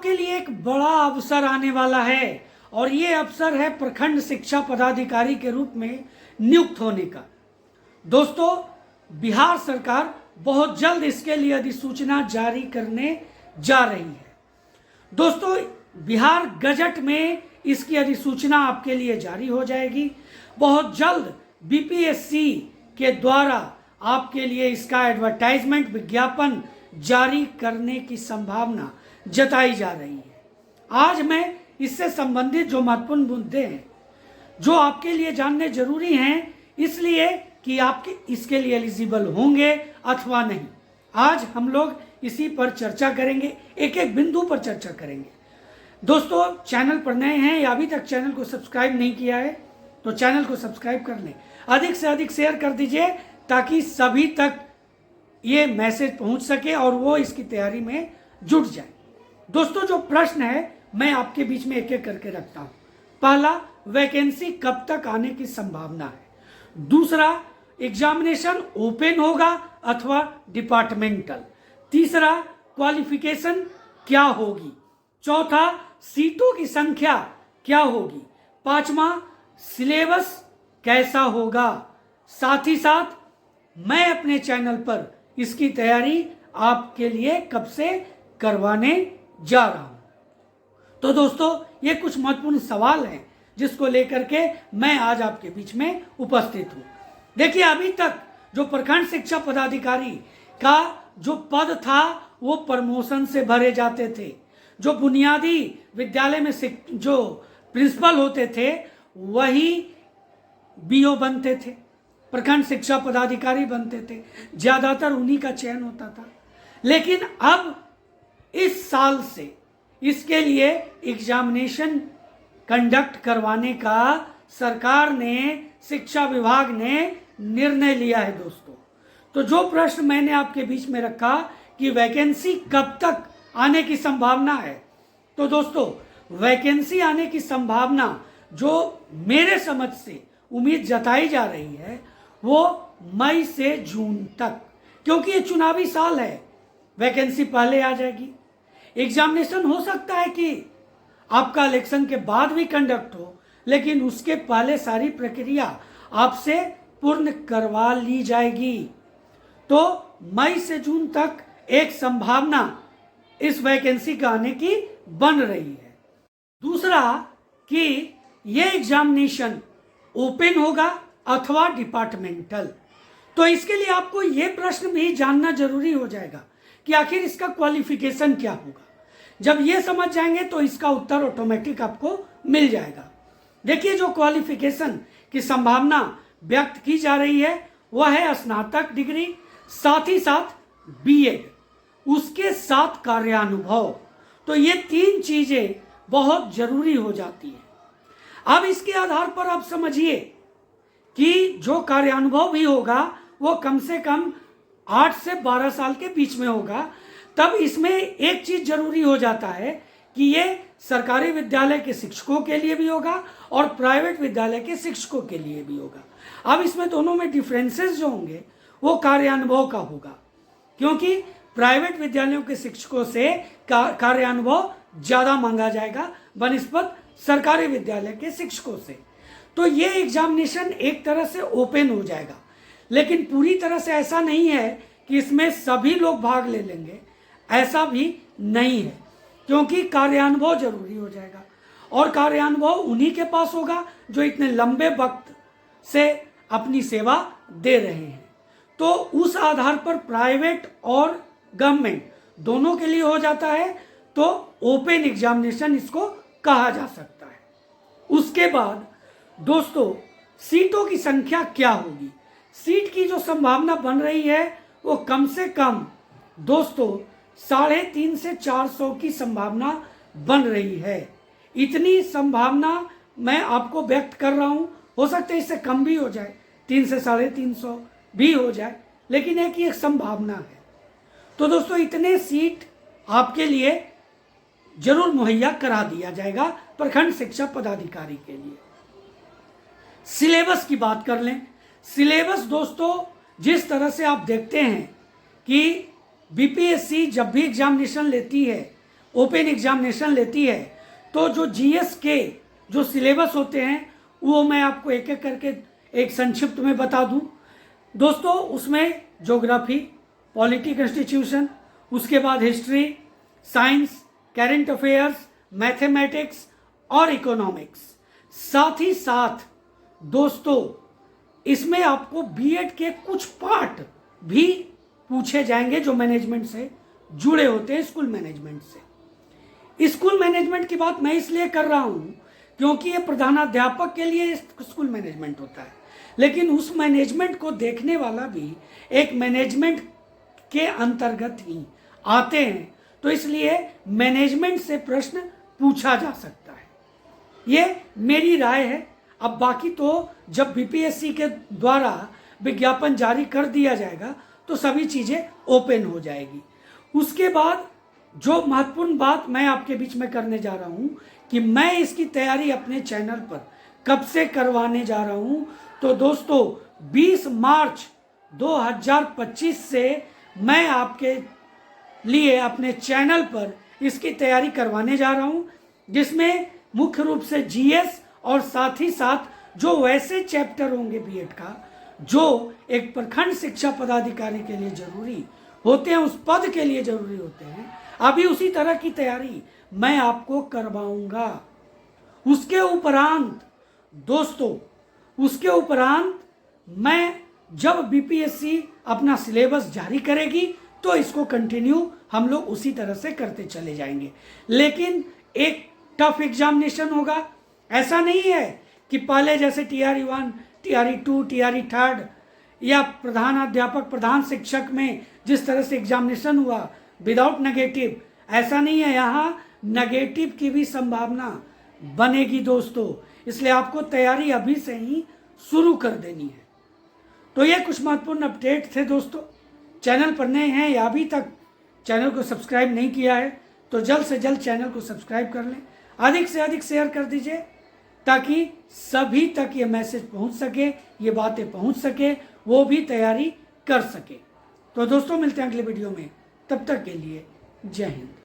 आपके लिए एक बड़ा अवसर आने वाला है और ये अवसर है प्रखंड शिक्षा पदाधिकारी के रूप में नियुक्त होने का। दोस्तों, बिहार सरकार बहुत जल्द इसके लिए अधिसूचना जारी करने जा रही है। दोस्तों, बिहार गजट में इसकी अधिसूचना आपके लिए जारी हो जाएगी। बहुत जल्द बीपीएससी के द्वारा आपके लिए इसका एडवर्टाइजमेंट विज्ञापन जारी करने की संभावना जताई जा रही है। आज मैं इससे संबंधित जो महत्वपूर्ण मुद्दे हैं जो आपके लिए जानने जरूरी हैं, इसलिए कि आपके इसके लिए एलिजिबल होंगे अथवा नहीं, आज हम लोग इसी पर चर्चा करेंगे, एक एक बिंदु पर चर्चा करेंगे। दोस्तों, चैनल पर नए हैं या अभी तक चैनल को सब्सक्राइब नहीं किया है तो चैनल को सब्सक्राइब कर लें, अधिक से अधिक शेयर कर दीजिए ताकि सभी तक ये मैसेज पहुंच सके और वो इसकी तैयारी में जुट जाए। दोस्तों, जो प्रश्न है मैं आपके बीच में एक एक करके रखता हूं। पहला, वैकेंसी कब तक आने की संभावना है। दूसरा, एग्जामिनेशन ओपन होगा अथवा डिपार्टमेंटल। तीसरा, क्वालिफिकेशन क्या होगी। चौथा, सीटों की संख्या क्या होगी। पांचवा, सिलेबस कैसा होगा। साथ ही साथ मैं अपने चैनल पर इसकी तैयारी आपके लिए कब से करवाने जा रहा हूं। तो दोस्तों, ये कुछ महत्वपूर्ण सवाल हैं जिसको लेकर के मैं आज आपके बीच में उपस्थित हूं। देखिए, अभी तक जो प्रखंड शिक्षा पदाधिकारी का जो पद था वो प्रमोशन से भरे जाते थे। जो बुनियादी विद्यालय में जो प्रिंसिपल होते थे वही बीओ बनते थे, प्रखंड शिक्षा पदाधिकारी बनते थे, ज्यादातर उन्हीं का चयन होता था। लेकिन अब इस साल से इसके लिए एग्जामिनेशन कंडक्ट करवाने का सरकार ने, शिक्षा विभाग ने निर्णय लिया है। दोस्तों, तो जो प्रश्न मैंने आपके बीच में रखा कि वैकेंसी कब तक आने की संभावना है, तो दोस्तों वैकेंसी आने की संभावना जो मेरे समझ से उम्मीद जताई जा रही है वो मई से जून तक, क्योंकि ये चुनावी साल है, वैकेंसी पहले आ जाएगी। एग्जामिनेशन हो सकता है कि आपका इलेक्शन के बाद भी कंडक्ट हो, लेकिन उसके पहले सारी प्रक्रिया आपसे पूर्ण करवा ली जाएगी। तो मई से जून तक एक संभावना इस वैकेंसी का आने की बन रही है। दूसरा कि यह एग्जामिनेशन ओपन होगा अथवा डिपार्टमेंटल। तो इसके लिए आपको यह प्रश्न भी जानना जरूरी हो जाएगा कि आखिर इसका क्वालिफिकेशन क्या होगा। जब ये समझ जाएंगे तो इसका उत्तर ऑटोमेटिक आपको मिल जाएगा। देखिए, जो क्वालिफिकेशन की संभावना व्यक्त की जा रही है वह है स्नातक डिग्री, साथ ही साथ बीएड, उसके साथ कार्यानुभव। तो ये तीन चीजें बहुत जरूरी हो जाती है। अब इसके आधार पर आप समझिए कि जो कार्यानुभव भी होगा वो कम से कम 8 से 12 साल के बीच में होगा। तब इसमें एक चीज जरूरी हो जाता है कि ये सरकारी विद्यालय के शिक्षकों के लिए भी होगा और प्राइवेट विद्यालय के शिक्षकों के लिए भी होगा। अब इसमें दोनों में डिफरेंसेस जो होंगे वो कार्यानुभव का होगा, क्योंकि प्राइवेट विद्यालयों के शिक्षकों से कार्यानुभव ज्यादा मांगा जाएगा बनिस्बत सरकारी विद्यालय के शिक्षकों से। तो ये एग्जामिनेशन एक तरह से ओपन हो जाएगा, लेकिन पूरी तरह से ऐसा नहीं है कि इसमें सभी लोग भाग ले लेंगे, ऐसा भी नहीं है, क्योंकि कार्यानुभव जरूरी हो जाएगा और कार्यानुभव उन्हीं के पास होगा जो इतने लंबे वक्त से अपनी सेवा दे रहे हैं। तो उस आधार पर प्राइवेट और गवर्नमेंट दोनों के लिए हो जाता है, तो ओपन एग्जामिनेशन इसको कहा जा सकता है। उसके बाद दोस्तों, सीटों की संख्या क्या होगी। सीट की जो संभावना बन रही है वो कम से कम दोस्तों 350 से 400 की संभावना बन रही है। इतनी संभावना मैं आपको व्यक्त कर रहा हूं, हो सकता है इससे कम भी हो जाए, 300 से 350 भी हो जाए, लेकिन एक संभावना है। तो दोस्तों, इतने सीट आपके लिए जरूर मुहैया करा दिया जाएगा प्रखंड शिक्षा पदाधिकारी के लिए। सिलेबस की बात कर लें। सिलेबस दोस्तों, जिस तरह से आप देखते हैं कि बीपीएससी जब भी एग्जामिनेशन लेती है ओपन एग्जामिनेशन लेती है, तो जो जीएस के जो सिलेबस होते हैं वो मैं आपको एक एक करके एक संक्षिप्त में बता दूं। दोस्तों, उसमें ज्योग्राफी, पॉलिटी, कॉन्स्टिट्यूशन, उसके बाद history, science, current affairs, mathematics और इकोनॉमिक्स। साथ ही साथ दोस्तों इसमें आपको बीएड के कुछ पार्ट भी पूछे जाएंगे जो मैनेजमेंट से जुड़े होते हैं, स्कूल मैनेजमेंट से। स्कूल मैनेजमेंट की बात मैं इसलिए कर रहा हूं क्योंकि ये प्रधानाध्यापक के लिए स्कूल मैनेजमेंट होता है, लेकिन उस मैनेजमेंट को देखने वाला भी एक मैनेजमेंट के अंतर्गत ही आते हैं, तो इसलिए मैनेजमेंट से प्रश्न पूछा जा सकता है। ये मेरी राय है। अब बाकी तो जब बीपीएससी के द्वारा विज्ञापन जारी कर दिया जाएगा तो सभी चीज़ें ओपन हो जाएगी। उसके बाद जो महत्वपूर्ण बात मैं आपके बीच में करने जा रहा हूं कि मैं इसकी तैयारी अपने चैनल पर कब से करवाने जा रहा हूं, तो दोस्तों 20 मार्च 2025 से मैं आपके लिए अपने चैनल पर इसकी तैयारी करवाने जा रहा हूं, जिसमें मुख्य रूप से जीएस और साथ ही साथ जो वैसे चैप्टर होंगे बीएड का जो एक प्रखंड शिक्षा पदाधिकारी के लिए जरूरी होते हैं, उस पद के लिए जरूरी होते हैं, अभी उसी तरह की तैयारी मैं आपको करवाऊंगा। उसके उपरांत दोस्तों, उसके उपरांत मैं जब बीपीएससी अपना सिलेबस जारी करेगी तो इसको कंटिन्यू हम लोग उसी तरह से करते चले जाएंगे। लेकिन एक टफ एग्जामिनेशन होगा, ऐसा नहीं है कि पहले जैसे टीआरई 1, टीआरई 2, टीआरई 3 या प्रधानाध्यापक, प्रधान शिक्षक में जिस तरह से एग्जामिनेशन हुआ विदाउट नेगेटिव, ऐसा नहीं है। यहाँ नेगेटिव की भी संभावना बनेगी दोस्तों, इसलिए आपको तैयारी अभी से ही शुरू कर देनी है। तो ये कुछ महत्वपूर्ण अपडेट थे दोस्तों। चैनल पर नए हैं या अभी तक चैनल को सब्सक्राइब नहीं किया है तो जल्द से जल्द चैनल को सब्सक्राइब कर लें, अधिक से अधिक शेयर कर दीजिए ताकि सभी तक ये मैसेज पहुंच सके, ये बातें पहुंच सके, वो भी तैयारी कर सके। तो दोस्तों मिलते हैं अगले वीडियो में, तब तक के लिए जय हिंद।